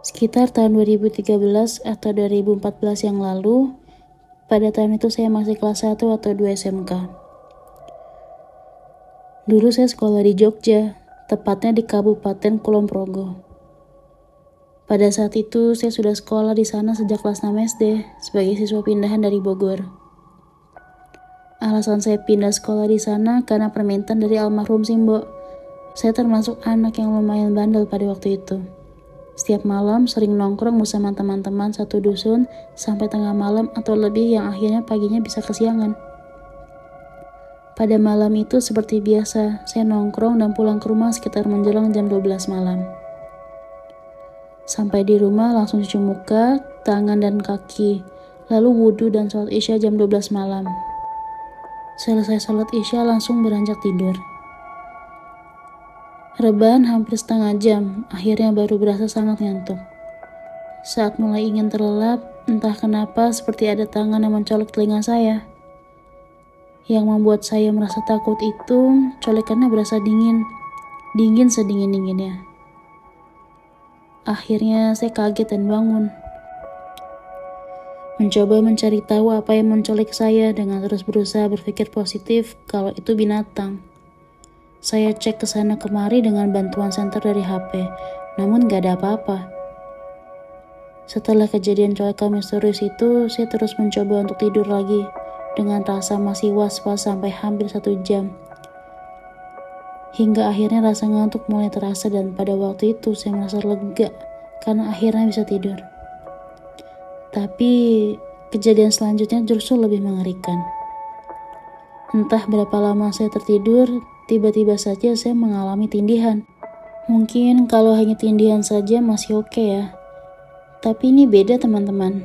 Sekitar tahun 2013 atau 2014 yang lalu, pada tahun itu saya masih kelas 1 atau 2 SMK. Dulu saya sekolah di Jogja, tepatnya di Kabupaten Kulon Progo. Pada saat itu, saya sudah sekolah di sana sejak kelas 6 SD sebagai siswa pindahan dari Bogor. Alasan saya pindah sekolah di sana karena permintaan dari almarhum Simbo. Saya termasuk anak yang lumayan bandel pada waktu itu. Setiap malam sering nongkrong bersama teman-teman satu dusun sampai tengah malam atau lebih yang akhirnya paginya bisa kesiangan. Pada malam itu seperti biasa, saya nongkrong dan pulang ke rumah sekitar menjelang jam 12 malam. Sampai di rumah langsung cuci muka, tangan dan kaki, lalu wudhu dan sholat isya jam 12 malam. Selesai sholat isya langsung beranjak tidur. Rebahan hampir setengah jam, akhirnya baru berasa sangat ngantuk. Saat mulai ingin terlelap, entah kenapa seperti ada tangan yang mencolok telinga saya. Yang membuat saya merasa takut itu, colekannya berasa dingin sedingin-dinginnya. Akhirnya saya kaget dan bangun. Mencoba mencari tahu apa yang mencolek saya dengan terus berusaha berpikir positif kalau itu binatang. Saya cek ke sana kemari dengan bantuan senter dari HP, namun gak ada apa-apa. Setelah kejadian colekan misterius itu, saya terus mencoba untuk tidur lagi dengan rasa masih was-was sampai hampir 1 jam. Hingga akhirnya rasa ngantuk mulai terasa dan pada waktu itu saya merasa lega karena akhirnya bisa tidur. Tapi kejadian selanjutnya justru lebih mengerikan. Entah berapa lama saya tertidur, tiba-tiba saja saya mengalami tindihan. Mungkin kalau hanya tindihan saja masih oke ya. Tapi ini beda teman-teman.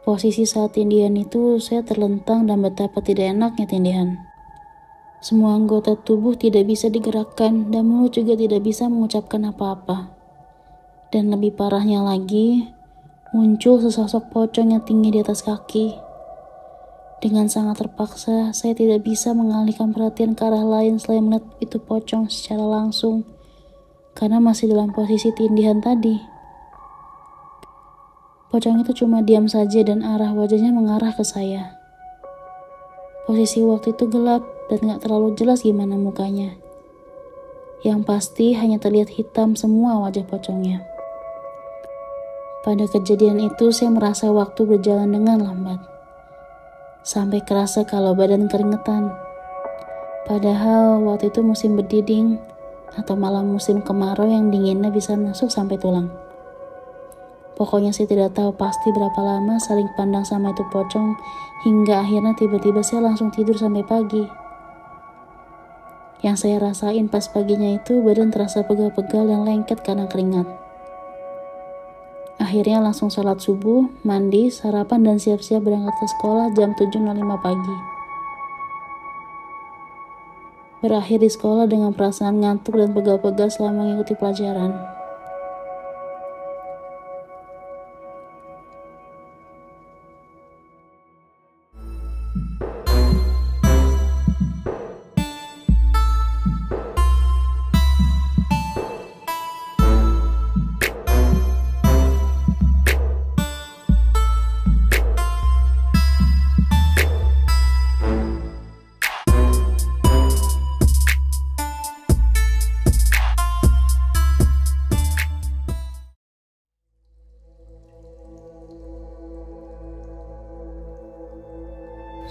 Posisi saat tindihan itu saya terlentang dan betapa tidak enaknya tindihan. Semua anggota tubuh tidak bisa digerakkan dan mulut juga tidak bisa mengucapkan apa-apa. Dan lebih parahnya lagi, muncul sesosok pocong yang tinggi di atas kaki. Dengan sangat terpaksa, saya tidak bisa mengalihkan perhatian ke arah lain selain melihat itu pocong secara langsung, karena masih dalam posisi tindihan tadi. Pocong itu cuma diam saja dan arah wajahnya mengarah ke saya. Posisi waktu itu gelap dan gak terlalu jelas gimana mukanya. Yang pasti hanya terlihat hitam semua wajah pocongnya. Pada kejadian itu saya merasa waktu berjalan dengan lambat. Sampai kerasa kalau badan keringetan. Padahal waktu itu musim berdiding atau malah musim kemarau yang dinginnya bisa masuk sampai tulang. Pokoknya saya tidak tahu pasti berapa lama saling pandang sama itu pocong hingga akhirnya tiba-tiba saya langsung tidur sampai pagi. Yang saya rasain pas paginya itu badan terasa pegal-pegal dan lengket karena keringat. Akhirnya langsung sholat subuh, mandi, sarapan dan siap-siap berangkat ke sekolah jam 7.05 pagi. Berakhir di sekolah dengan perasaan ngantuk dan pegal-pegal selama mengikuti pelajaran.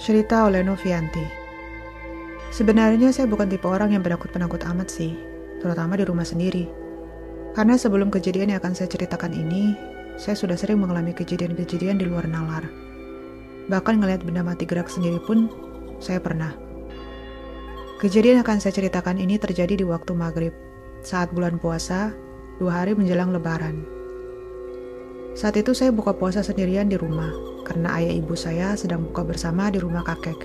Cerita oleh Novianti. Sebenarnya saya bukan tipe orang yang penakut-penakut amat sih, terutama di rumah sendiri. Karena sebelum kejadian yang akan saya ceritakan ini, saya sudah sering mengalami kejadian-kejadian di luar nalar. Bahkan ngelihat benda mati gerak sendiri pun, saya pernah. Kejadian yang akan saya ceritakan ini terjadi di waktu maghrib, saat bulan puasa, 2 hari menjelang lebaran. Saat itu saya buka puasa sendirian di rumah, karena ayah ibu saya sedang buka bersama di rumah kakek.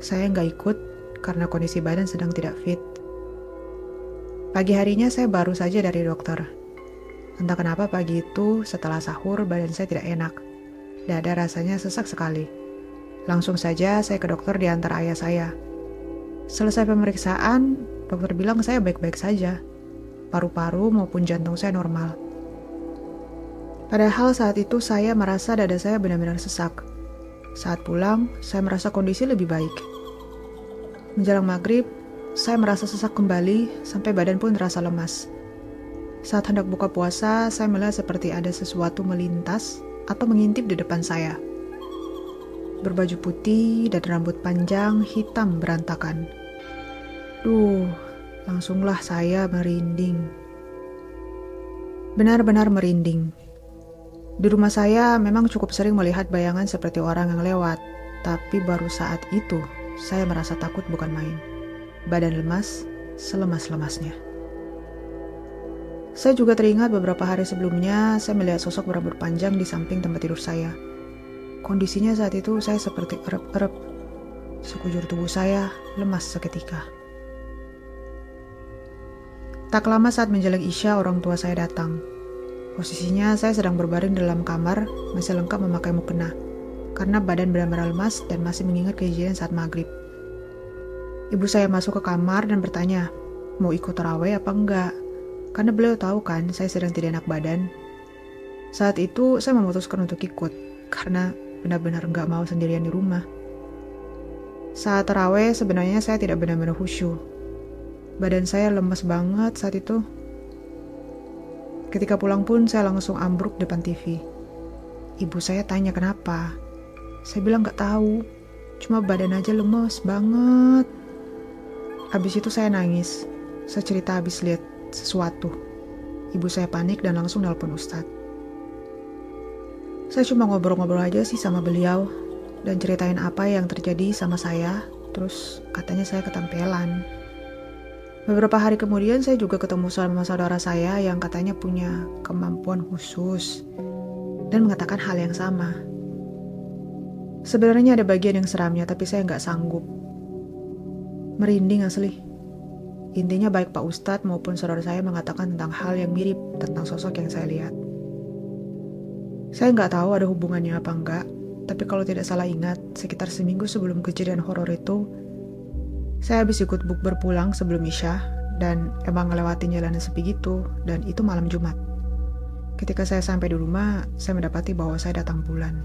Saya nggak ikut karena kondisi badan sedang tidak fit. Pagi harinya saya baru saja dari dokter. Entah kenapa pagi itu setelah sahur badan saya tidak enak. Dada rasanya sesak sekali. Langsung saja saya ke dokter diantar ayah saya. Selesai pemeriksaan, dokter bilang saya baik-baik saja. Paru-paru maupun jantung saya normal. Padahal saat itu saya merasa dada saya benar-benar sesak. Saat pulang, saya merasa kondisi lebih baik. Menjelang maghrib, saya merasa sesak kembali sampai badan pun terasa lemas. Saat hendak buka puasa, saya melihat seperti ada sesuatu melintas atau mengintip di depan saya. Berbaju putih dan rambut panjang hitam berantakan. Langsunglah saya merinding. Benar-benar merinding. Di rumah saya memang cukup sering melihat bayangan seperti orang yang lewat, tapi baru saat itu saya merasa takut bukan main. Badan lemas, selemas-lemasnya. Saya juga teringat beberapa hari sebelumnya saya melihat sosok berambut panjang di samping tempat tidur saya. Kondisinya saat itu saya seperti erep-erep. Sekujur tubuh saya lemas seketika. Tak lama saat menjelang Isya, orang tua saya datang. Posisinya saya sedang berbaring dalam kamar, masih lengkap memakai mukena, karena badan benar-benar lemas dan masih mengingat kejadian saat maghrib. Ibu saya masuk ke kamar dan bertanya, mau ikut tarawih apa enggak? Karena beliau tahu kan saya sedang tidak enak badan. Saat itu saya memutuskan untuk ikut, karena benar-benar enggak mau sendirian di rumah. Saat tarawih sebenarnya saya tidak benar-benar khusyuk. Badan saya lemas banget saat itu. Ketika pulang pun saya langsung ambruk depan TV. Ibu saya tanya kenapa. Saya bilang gak tahu, cuma badan aja lemes banget. Habis itu saya nangis. Saya cerita habis lihat sesuatu. Ibu saya panik dan langsung nelpon Ustadz. Saya cuma ngobrol-ngobrol aja sih sama beliau dan ceritain apa yang terjadi sama saya. Terus katanya saya ketempelan. Beberapa hari kemudian saya juga ketemu sama saudara saya yang katanya punya kemampuan khusus dan mengatakan hal yang sama. Sebenarnya ada bagian yang seramnya tapi saya nggak sanggup. Merinding asli. Intinya baik Pak Ustadz maupun saudara saya mengatakan tentang hal yang mirip tentang sosok yang saya lihat. Saya nggak tahu ada hubungannya apa enggak, tapi kalau tidak salah ingat, sekitar seminggu sebelum kejadian horor itu, saya habis ikut bukber pulang sebelum Isya dan emang ngelewatin jalanan sepi gitu dan itu malam Jumat. Ketika saya sampai di rumah, saya mendapati bahwa saya datang bulan.